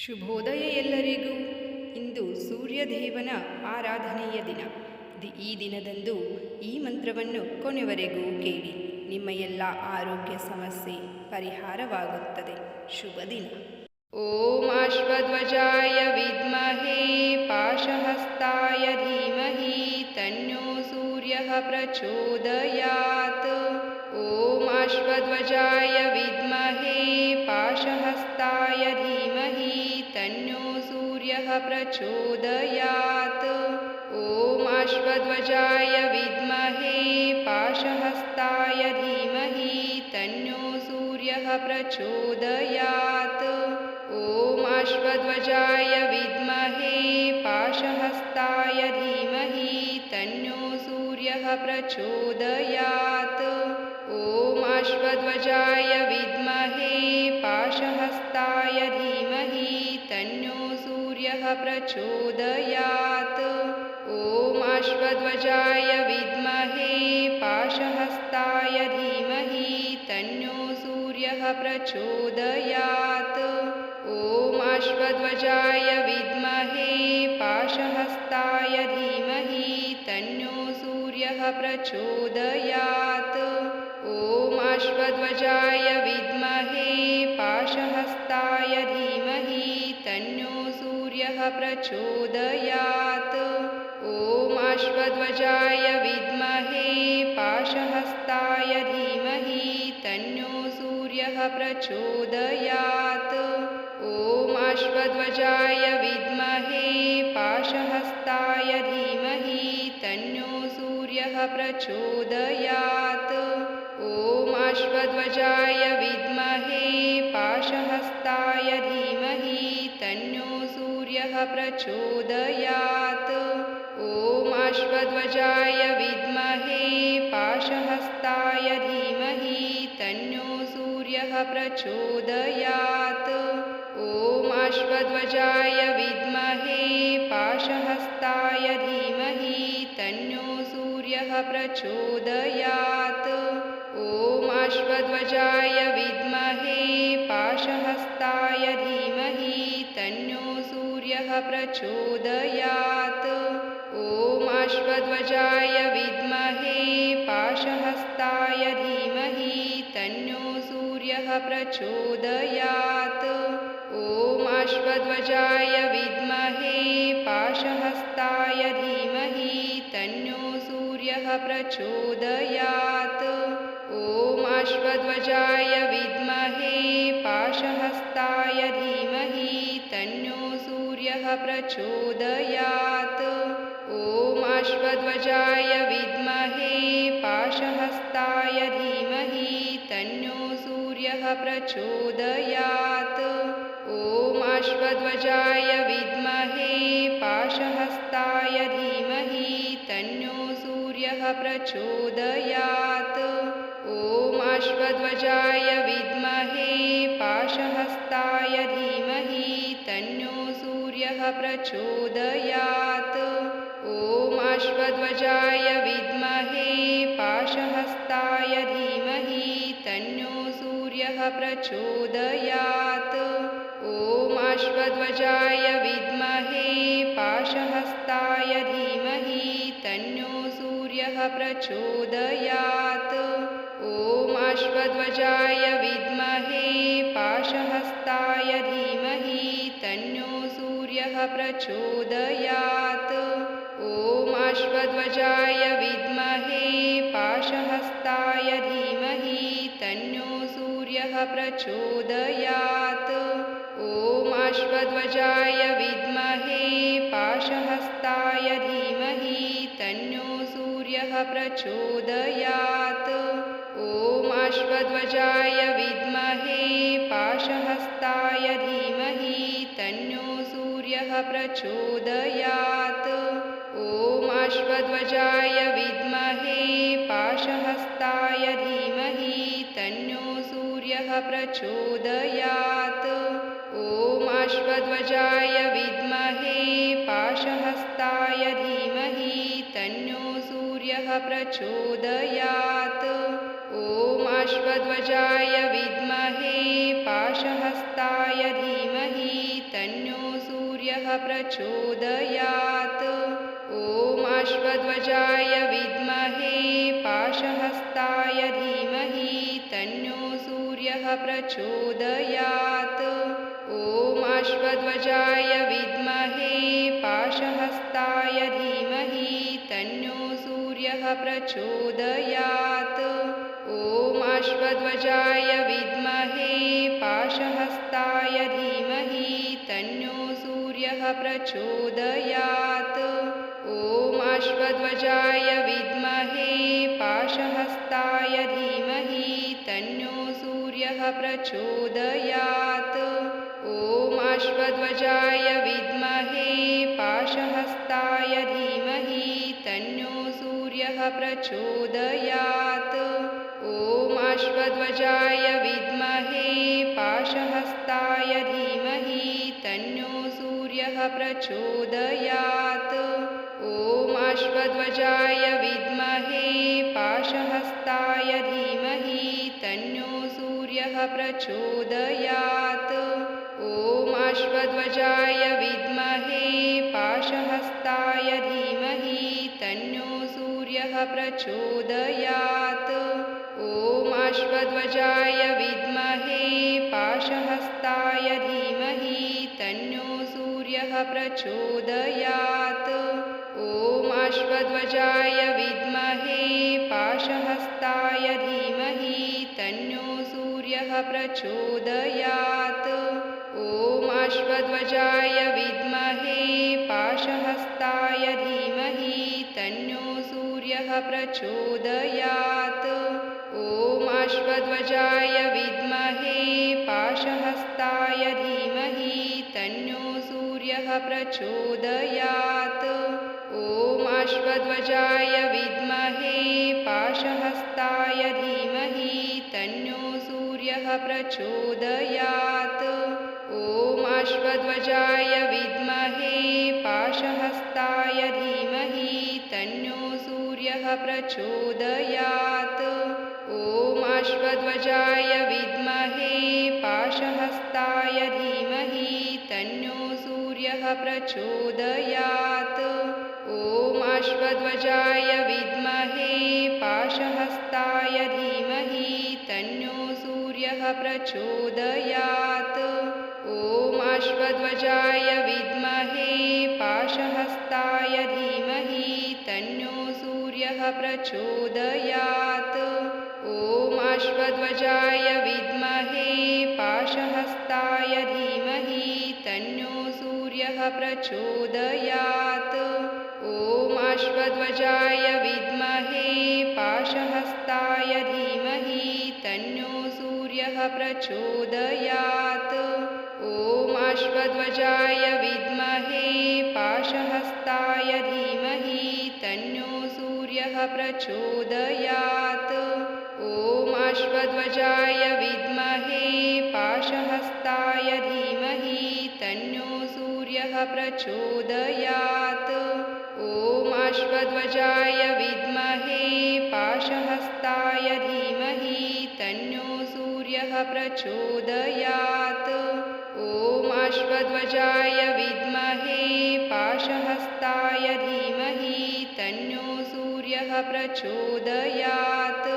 ಶುಭೋದಯ ಎಲ್ಲರಿಗೂ. ಇಂದು ಸೂರ್ಯದೇವನ ಆರಾಧನೆಯ ದಿನ. ಈ ದಿನದಂದು ಈ ಮಂತ್ರವನ್ನು ಕೊನೆವರೆಗೂ ಕೇಳಿ. ನಿಮ್ಮ ಎಲ್ಲ ಆರೋಗ್ಯ ಸಮಸ್ಯೆ ಪರಿಹಾರವಾಗುತ್ತದೆ. ಶುಭ ದಿನ. ಓಂ ಅಶ್ವಧ್ವಜಾಯ ವಿದ್ಮಹೇ ಪಾಶಹಸ್ತಾಯ ಧೀಮಹಿ ತನ್ನೋ ಸೂರ್ಯಃ ಪ್ರಚೋದಯಾತ್. ಓಂ ಅಶ್ವಧ್ವಜಾಯ ವಿದ್ಮಹೇ ಪಾಶಹಸ್ತಾಯ ಧೀಮಹಿ ತನ್ನೋ ಸೂರ್ಯಃ ಪ್ರಚೋದಯಾತ್. ಓಂ ಅಶ್ವಧ್ವಜಾಯ ವಿದ್ಮಹೇ ಪಾಶಹಸ್ತಾಯ ಧೀಮಹಿ ತನ್ನೋ ಸೂರ್ಯಃ ಪ್ರಚೋದಯಾತ್. ಓಂ ಅಶ್ವಧ್ವಜಾಯ ವಿದ್ಮಹೇ ಪಾಶಹಸ್ತಾಯ ಧೀಮಹಿ ತನ್ನೋ ಸೂರ್ಯಃ ಪ್ರಚೋದಯಾತ್. ಓಂ ಅಶ್ವಧ್ವಜಾಯ ವಿದ್ಮಹೇ ಪಾಶಹಸ್ತಾಯ ಧೀಮಹಿ ತನ್ನೋ ಸೂರ್ಯಃ ಪ್ರಚೋದಯಾತ್. ಓಂ ಅಶ್ವಧ್ವಜಾಯ ವಿದ್ಮಹೇ ಪಾಶಹಸ್ತಾಯ ಧೀಮಹಿ ತನ್ನೋ ಸೂರ್ಯಃ ಪ್ರಚೋದಯಾತ್. ಓಂ ಅಶ್ವಧ್ವಜಾಯ ವಿದ್ಮಹೇ ಪಾಶಹಸ್ತಾಯ ಧೀಮಹಿ ತನ್ನೋ ಸೂರ್ಯಃ ಪ್ರಚೋದಯಾತ್. ಓಂ ಅಶ್ವಧ್ವಜಾಯ ವಿದ್ಮಹೇ ಪಾಶಹಸ್ತಾಯ ಧೀಮಹಿ ತನ್ನೋ ಸೂರ್ಯಃ ಪ್ರಚೋದಯಾತ್. ಓಂ ಅಶ್ವಧ್ವಜಾಯ ವಿದ್ಮಹೇ ಪಾಶಹಸ್ತಾಯ ಧೀಮಹಿ ತನ್ನೋ ಸೂರ್ಯಃ ಪ್ರಚೋದಯಾತ್. ಓಂ ಅಶ್ವಧ್ವಜಾಯ ವಿದ್ಮಹೇ ಪಾಶಹಸ್ತಾಯ ಧೀಮಹಿ ತನ್ನೋ ಸೂರ್ಯಃ ಪ್ರಚೋದಯಾತ್. ಓಂ ಅಶ್ವಧ್ವಜಾಯ ವಿದ್ಮಹೇ ಪಾಶಹಸ್ತಾಯ ಧೀಮಹಿ ತನ್ನೋ ಸೂರ್ಯಃ ಪ್ರಚೋದಯಾತ್. ಓಂ ಅಶ್ವಧ್ವಜಾಯ ವಿದ್ಮಹೇ ಪಾಶಹಸ್ತಾಯ ಧೀಮಹಿ ತನ್ನೋ ಸೂರ್ಯಃ ಪ್ರಚೋದಯಾತ್. ಓಂ ಅಶ್ವಧ್ವಜಾಯ ವಿದ್ಮಹೇ ಪಾಶಹಸ್ತಾಯ ಧೀಮಹಿ ತನ್ನೋ ಸೂರ್ಯಃ ಪ್ರಚೋದಯಾತ್. ಓಂ ಅಶ್ವಧ್ವಜಾಯ ವಿದ್ಮಹೇ ಪಾಶಹಸ್ತಾಯ ಧೀಮಹಿ ತನ್ನೋ ಸೂರ್ಯಃ ಪ್ರಚೋದಯಾತ್. ಓಂ ಅಶ್ವಧ್ವಜಾಯ ವಿದ್ಮಹೇ ಪಾಶಹಸ್ತಾಯ ಧೀಮಹಿ ತನ್ನೋ ಸೂರ್ಯಃ ಪ್ರಚೋದಯಾತ್. ಓಂ ಅಶ್ವಧ್ವಜಾಯ ವಿದ್ಮಹೇ ಪಾಶಹಸ್ತಾಯ ಧೀಮಹಿ ತನ್ನೋ ಸೂರ್ಯಃ ಪ್ರಚೋದಯಾತ್. ಓಂ ಅಶ್ವಧ್ವಜಾಯ ವಿದ್ಮಹೇ ಪಾಶಹಸ್ತಾಯ ಧೀಮಹಿ ತನ್ನೋ ಸೂರ್ಯಃ ಪ್ರಚೋದಯಾತ್. ಓಂ ಅಶ್ವಧ್ವಜಾಯ ವಿದ್ಮಹೇ ಪಾಶಹಸ್ತಾಯ ಧೀಮಹಿ ತನ್ನೋ ಸೂರ್ಯಃ ಪ್ರಚೋದಯಾತ್. ಓಂ ಅಶ್ವಧ್ವಜಾಯ ವಿದ್ಮಹೇ ಪಾಶಹಸ್ತಾಯ ಧೀಮಹಿ ತನ್ನೋ ಸೂರ್ಯಃ ಪ್ರಚೋದಯಾತ್. ಓಂ ಅಶ್ವಧ್ವಜಾಯ ವಿದ್ಮಹೇ ಪಾಶಹಸ್ತಾಯ ಧೀಮಹಿ ತನ್ನೋ ಸೂರ್ಯಃ ಪ್ರಚೋದಯಾತ್. ಓಂ ಅಶ್ವಧ್ವಜಾಯ ವಿದ್ಮಹೇ ಪಾಶಹಸ್ತಾಯ ಧೀಮಹಿ ತನ್ನೋ ಸೂರ್ಯಃ ಪ್ರಚೋದಯಾತ್. ಓಂ ಅಶ್ವಧ್ವಜಾಯ ವಿದ್ಮಹೇ ಪಾಶಹಸ್ತಾಯ ಧೀಮಹಿ ತನ್ನೋ ಸೂರ್ಯಃ ಪ್ರಚೋದಯಾತ್. ಓಂ ಅಶ್ವಧ್ವಜಾಯ ವಿದ್ಮಹೇ ಪಾಶಹಸ್ತಾಯ ಧೀಮಹಿ ತನ್ನೋ ಸೂರ್ಯಃ ಪ್ರಚೋದಯಾತ್. ಓಂ ಅಶ್ವಧ್ವಜಾಯ ವಿದ್ಮಹೇ ಪಾಶಹಸ್ತಾಯ ಧೀಮಹಿ ತನ್ನೋ ಸೂರ್ಯಃ ಪ್ರಚೋದಯಾತ್. ಓಂ ಅಶ್ವಧ್ವಜಾಯ ವಿದ್ಮಹೇ ಪಾಶಹಸ್ತಾಯ ಧೀಮಹಿ ತನ್ನೋ ಸೂರ್ಯಃ ಪ್ರಚೋದಯಾತ್. ಓಂ ಅಶ್ವಧ್ವಜಾಯ ವಿದ್ಮಹೇ ಪಾಶಹಸ್ತಾಯ ಧೀಮಹಿ ತನ್ನೋ ಸೂರ್ಯಃ ಪ್ರಚೋದಯಾತ್. ಓಂ ಅಶ್ವಧ್ವಜಾಯ ವಿದ್ಮಹೇ ಪಾಶಹಸ್ತಾಯ ಧೀಮಹಿ ತನ್ನೋ ಸೂರ್ಯಃ ಪ್ರಚೋದಯಾತ್. ಓಂ ಅಶ್ವಧ್ವಜಾಯ ವಿದ್ಮಹೇ ಪಾಶಹಸ್ತಾಯ ಧೀಮಹಿ ತನ್ನೋ ಸೂರ್ಯಃ ಪ್ರಚೋದಯಾತ್. ಓಂ ಅಶ್ವಧ್ವಜಾಯ ವಿದ್ಮಹೇ ಪಾಶಹಸ್ತಾಯ ಧೀಮಹಿ ತನ್ನೋ प्रचोदयात्। ॐ अश्वध्वजाय विद्महे पाशहस्ताय धीमहि तन्नो सूर्यः प्रचोदयात्। ॐ अश्वध्वजाय विद्महे पाशहस्ताय धीमहि तन्नो सूर्यः प्रचोदयात्। ॐ अश्वध्वजाय विद्महे पाशहस्ताय धीमहि तन्नो सूर्यः प्रचोदयात्। ॐ अश्वध्वजाय विद्महे पाशहस्ताय धीमहि तन्नो सूर्यः प्रचोदयात्। ॐ अश्वध्वजाय विद्महे पाशहस्ताय धीमहि तन्नो सूर्यः प्रचोदयात्। ॐ अश्वध्वजाय विद्महे पाशहस्ताय धीमहि तन्नो सूर्यः प्रचोदयात्। ॐ अश्वध्वजाय विद्महे पाशहस्ताय धीमहि तन्नो सूर्यः प्रचोदयात्। ॐ अश्वध्वजाय विद्महे पाशहस्ताय धीमहि तन्नो सूर्यः प्रचोदयात्। ॐ अश्वध्वजाय विद्महे पाशहस्ताय धीमहि तन्नो सूर्यः प्रचोदयात्। ॐ अश्वध्वजाय विद्महे पाशहस्ताय धीमहि तन्नो सूर्यः प्रचोदयात्। ॐ अश्वध्वजाय विद्महे पाशहस्ताय धीमहि तन्नो सूर्यः प्रचोदयात्। ॐ अश्वध्वजाय विद्महे पाशहस्ताय धीमहि तन्नो सूर्यः प्रचोदयात्। ॐ अश्वध्वजाय विद्महे पाशहस्ताय धीमहि तन्नो सूर्यः प्रचोदयात्। ॐ अश्वध्वजाय विद्महे पाशहस्ताय धीमहि तन्नो सूर्यः प्रचोदयात्। ॐ अश्वध्वजाय विद्महे पाशहस्ताय धीमहि तन्नो सूर्यः प्रचोदयात्। ॐ अश्वध्वजाय विद्महे पाशहस्ताय धीमहि तन्नो सूर्यः प्रचोदयात्। ॐ अश्वध्वजाय विद्महे पाशहस्ताय धीमहि तन्नो सूर्यः प्रचोदयात्। ॐ अश्वध्वजाय विद्महे पाशहस्ताय धीमहि तन्नो सूर्यः प्रचोदयात्। ॐ अश्वध्वजाय विद्महे पाशहस्ताय धीमहि तन्नो सूर्यः प्रचोदयात्। ॐ अश्वध्वजाय विद्महे पाशहस्ताय धीमहि तन्नो सूर्यः प्रचोदयात्। ॐ अश्वध्वजाय विद्महे पाशहस्ताय धीमहि तन्नो सूर्यः प्रचोदयात्। ॐ अश्वध्वजाय विद्महे पाशहस्ताय धीमहि तन्नो सूर्यः प्रचोदयात्। ॐ अश्वध्वजाय विद्महे पाशहस्ताय धीमहि तन्नो सूर्यः प्रचोदयात्।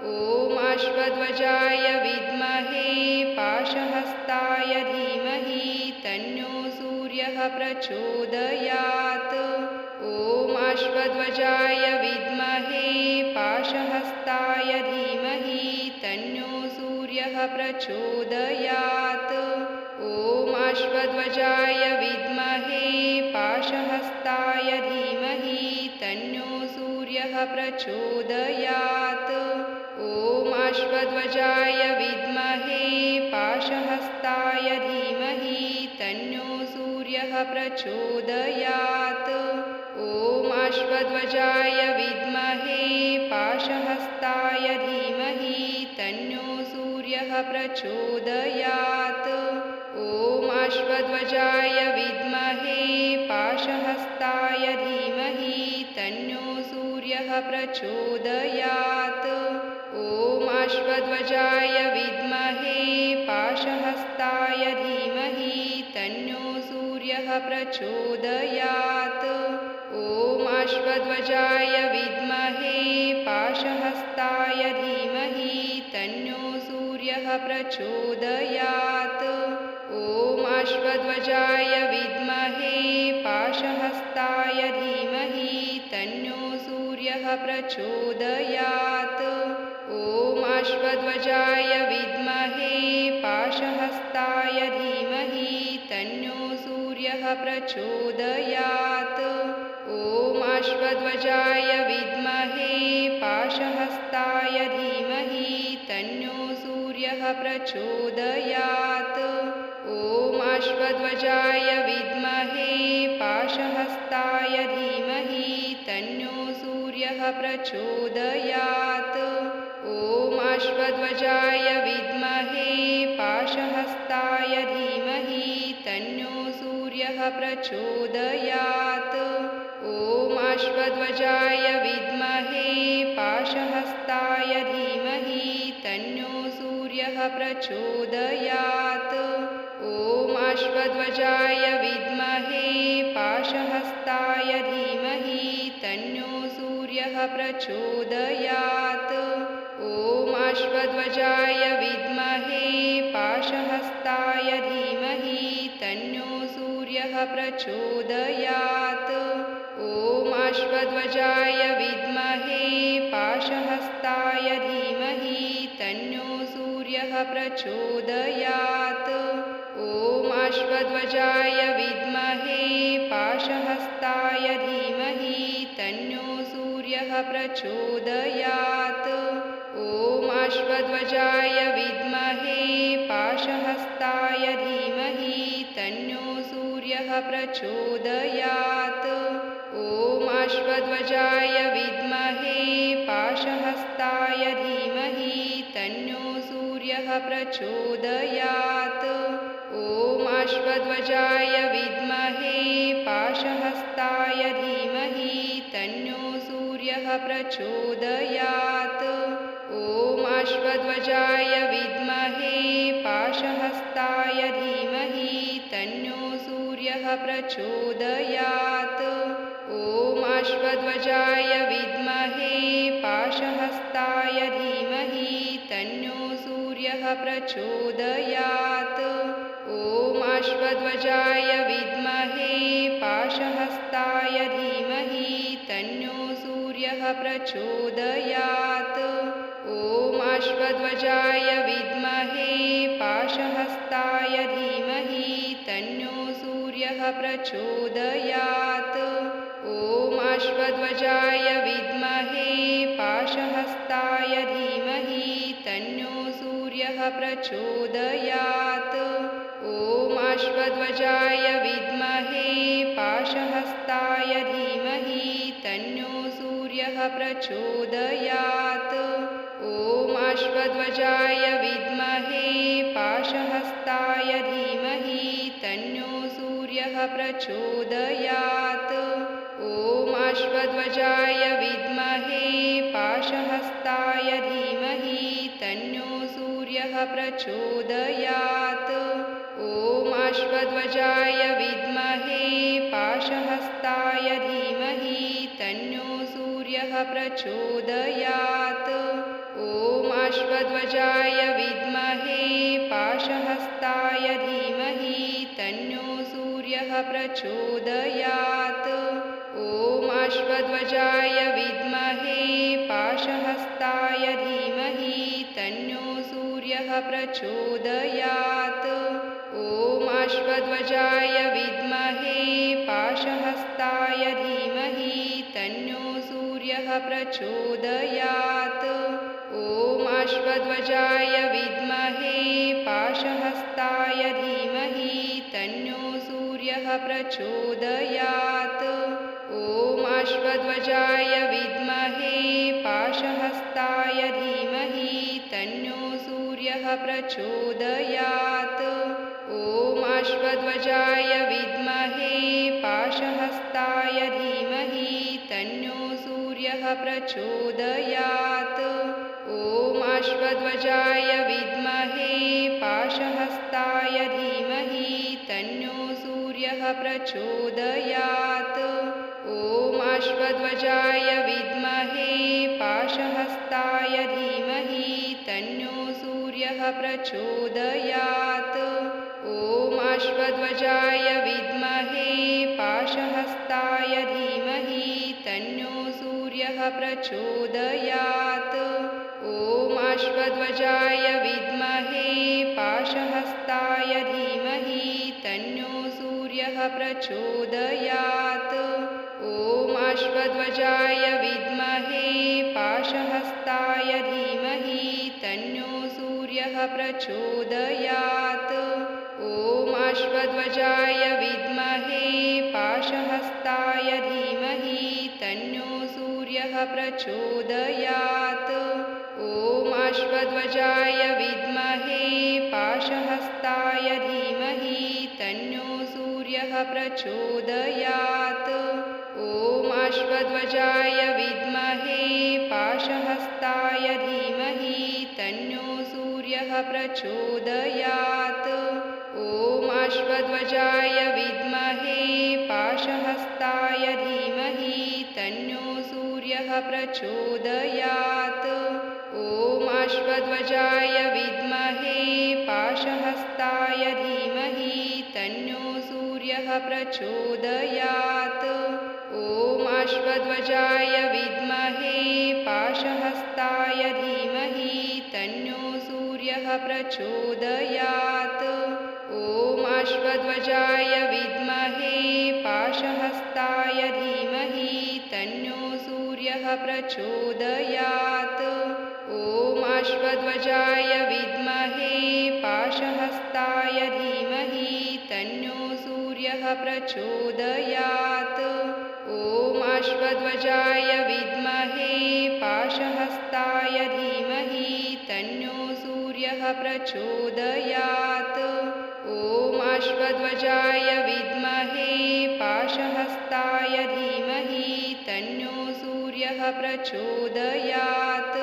ॐ अश्वध्वजाय विद्महे पाशहस्ताय धीमहि तन्नो सूर्यः प्रचोदयात्। ॐ अश्वध्वजाय विद्महे पाशहस्ताय धीमहि तन्नो सूर्यः प्रचोदयात्। ॐ अश्वध्वजाय विद्महे पाशहस्ताय धीमहि तन्नो सूर्यः प्रचोदयात्। ॐ अश्वध्वजाय विद्महे पाशहस्ताय धीमहि तन्नो सूर्यः प्रचोदयात्। ॐ अश्वध्वजाय विद्महे पाशहस्ताय धीमहि तन्नो सूर्यः प्रचोदयात्। ॐ अश्वध्वजाय विद्महे पाशहस्ताय धीमहि तन्नो सूर्यः प्रचोदयात्। ॐ अश्वध्वजाय विद्महे पाशहस्ताय धीमहि तन्नो सूर्यः सूर्यः प्रचोदयात्। ॐ अश्वध्वजाय विद्महे पाशहस्ताय धीमहि तन्नो सूर्यः प्रचोदयात्। ॐ अश्वध्वजाय विद्महे पाशहस्ताय धीमहि तन्नो सूर्यः प्रचोदयात्। ॐ अश्वध्वजाय विद्महे पाशहस्ताय धीमहि तन्नो सूर्यः प्रचोदयात्। ॐ अश्वध्वजाय विद्महे पाशहस्ताय धीमहि तन्नो सूर्यः प्रचोदयात्। ॐ अश्वध्वजाय विद्महे पाशहस्ताय धीमहि तन्नो सूर्यः प्रचोदयात्। ॐ अश्वध्वजाय विद्महे पाशहस्ताय धीमहि तन्नो सूर्यः प्रचोदयात्। ॐ अश्वध्वजाय विद्महे पाशहस्ताय धीमहि तन्नो सूर्यः प्रचोदयात्। ॐ अश्वध्वजाय विद्महे पाशहस्ताय धीमहि तन्नो सूर्यः प्रचोदयात्। ॐ अश्वध्वजाय विद्महे पाशहस्ताय धीमहि तन्नो सूर्यः प्रचोदयात्। ॐ अश्वध्वजाय विद्महे पाशहस्ताय धीमहि तन्नो सूर्यः प्रचोदयात्। ॐ अश्वध्वजाय विद्महे पाशहस्ताय धीमहि तन्नो सूर्यः प्रचोदयात्। ॐ अश्वध्वजाय विद्महे पाशहस्ताय धीमहि तन्नो सूर्यः प्रचोदयात्। ॐ अश्वध्वजाय विद्महे पाशहस्ताय धीमहि तन्नो सूर्यः प्रचोदयात्। ॐ अश्वध्वजाय विद्महे पाशहस्ताय धीमहि तन्नो सूर्यः प्रचोदयात्। ॐ अश्वध्वजाय विद्महे पाशहस्ताय धीमहि तन्नो सूर्यः प्रचोदयात्। ॐ अश्वध्वजाय विद्महे पाशहस्ताय धीमहि तन्नो सूर्यः प्रचोदयात्। ॐ अश्वध्वजाय विद्महे पाशहस्ताय धीमहि तन्नो सूर्यः प्रचोदयात्। ॐ अश्वध्वजाय विद्महे पाशहस्ताय धीमहि तन्नो सूर्यः प्रचोदयात्। ॐ अश्वध्वजाय विद्महे पाशहस्ताय धीमहि तन्नो सूर्यः प्रचोदयात्। ॐ अश्वध्वजाय विद्महे पाशहस्ताय धीमहि तन्नो सूर्यः प्रचोदयात्। ॐ अश्वध्वजाय विद्महे पाशहस्ताय धीमहि तन्नो सूर्यः प्रचोदयात्। ॐ अश्वध्वजाय विद्महे पाशहस्ताय धीमहि तन्नो सूर्यः प्रचोदयात्। ॐ अश्वध्वजाय विद्महे पाशहस्ताय धीमहि तन्नो सूर्यः प्रचोदयात्। ॐ अश्वध्वजाय विद्महे पाशहस्ताय धीमहि तन्नो सूर्यः प्रचोदयात्। ॐ अश्वध्वजाय विद्महे पाशहस्ताय धीमहि तन्नो सूर्यः प्रचोदयात्। ॐ अश्वध्वजाय विद्महे पाशहस्ताय धीमहि तन्नो सूर्यः प्रचोदयात्। ॐ अश्वध्वजाय विद्महे पाशहस्ताय धीमहि तन्नो सूर्यः प्रचोदयात्। ॐ अश्वध्वजाय विद्महे पाशहस्ताय धीमहि तन्नो सूर्यः प्रचोदयात्। ॐ अश्वध्वजाय विद्महे पाशहस्ताय धीमहि तन्नो सूर्यः प्रचोदयात्। ॐ अश्वध्वजाय विद्महे पाशहस्ताय धीमहि तन्नो सूर्यः प्रचोदयात्। ॐ अश्वध्वजाय विद्महे पाशहस्ताय धीमहि तन्नो सूर्यः प्रचोदयात्। ॐ अश्वध्वजाय विद्महे पाशहस्ताय धीमहि तन्नो सूर्यः प्रचोदयात्। ॐ अश्वध्वजाय विद्महे पाशहस्ताय धीमहि तन्नो सूर्यः प्रचोदयात्। ॐ अश्वध्वजाय विद्महे पाशहस्ताय धीमहि तन्नो सूर्यः प्रचोदयात्। ॐ अश्वध्वजाय विद्महे पाशहस्ताय धीमहि तन्नो सूर्यः प्रचोदयात्। ॐ अश्वध्वजाय विद्महे पाशहस्ताय धीमहि तन्नो सूर्यः प्रचोदयात्। ॐ अश्वध्वजाय विद्महे पाशहस्ताय धीमहि तन्नो सूर्यः प्रचोदयात्। ॐ अश्वध्वजाय विद्महे पाशहस्ताय धीमहि तन्नो सूर्यः प्रचोदयात्। ॐ अश्वध्वजाय विद्महे पाशहस्ताय धीमहि तन्नो सूर्यः प्रचोदयात्। ॐ अश्वध्वजाय विद्महे पाशहस्ताय धीमहि तन्नो सूर्यः प्रचोदयात्। ॐ अश्वध्वजाय विद्महे पाशहस्ताय धीमहि तन्नो सूर्यः प्रचोदयात्। ॐ अश्वध्वजाय विद्महे पाशहस्ताय धीमहि तन्नो सूर्यः प्रचोदयात्। ॐ अश्वध्वजाय विद्महे पाशहस्ताय धीमहि तन्नो सूर्यः प्रचोदयात्। ॐ अश्वध्वजाय विद्महे पाशहस्ताय धीमहि तन्नो सूर्यः प्रचोदयात्।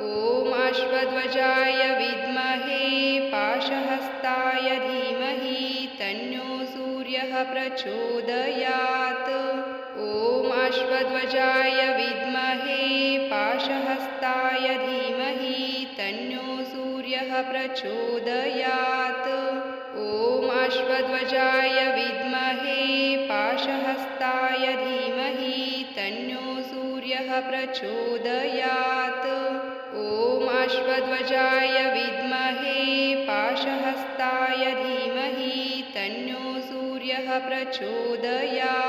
ॐ अश्वध्वजाय विद्महे पाशहस्ताय धीमहि तन्नो सूर्यः प्रचोदयात्। ॐ अश्वध्वजाय विद्महे पाशहस्ताय धीमहि तन्नो सूर्यः प्रचोदयात्। ॐ अश्वध्वजाय विद्महे पाशहस्ताय धीमहि तन्नो सूर्यः प्रचोदयात्। ॐ अश्वध्वजाय विद्महे पाशहस्ताय धीमहि तन्नो सूर्यः प्रचोदयात्।